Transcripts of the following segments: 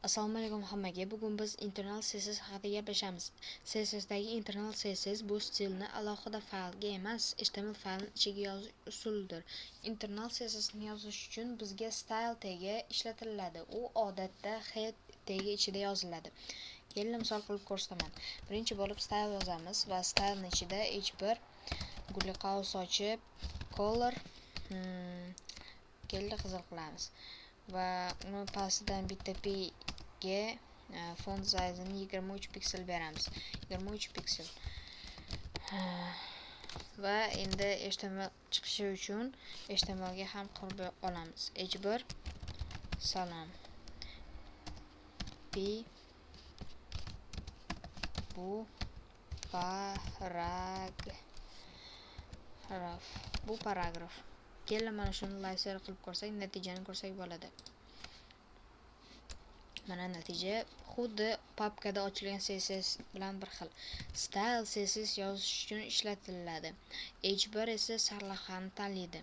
Assalomu alaykum hammaga. Bugun biz internal CSS haqida gaplashamiz. CSSdagi internal CSS bu stilni alohida faylga emas, HTML faylning ichiga yozish usulidir. Internal CSSni yozish uchun bizga style tagi ishlatiladi. U odatda head tagi ichida yoziladi. Kelin misol qilib ko'rsataman. Birinchi bo'lib style yozamiz va stylening ichida h1 gulli qavs ochib color keldi qizil qilamiz. Va uni pastidan bitta p ga font size'ini 23 piksel beramiz. 23 piksel. Va endi HTML chiqishi uchun HTML ga ham qilib olamiz. h1 salom p bu paragraf. Kelin mana shuni laser qilib ko'rsak, natijani ko'rsak bo'ladi. Mana natija xuddi papkada ochilgan CSS bilan bir xil. Style CSS yozish uchun ishlatiladi. H1 esa sarlavhani tanlaydi.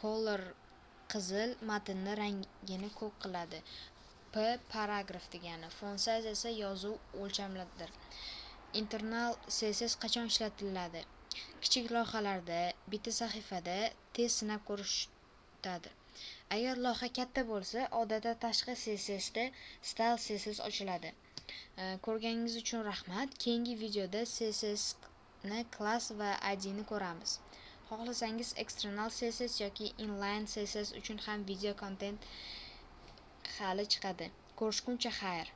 Color qizil matnning rangini ko'k qiladi. P paragraf degani. Font size esa yozuv o'lchamlaridir. Internal CSS qachon ishlatiladi? Kichik loyihalarda, bitta sahifada tez sinab ko'rishdadir. Agar loyiha katta bo'lsa, odatda tashqi CSSda style CSS ochiladi. Ko'rganingiz uchun rahmat. Keyingi videoda CSS ni class va ID ni ko'ramiz. Xohlasangiz external CSS yoki inline CSS uchun ham video kontent hali chiqadi. Ko'rishguncha xayr.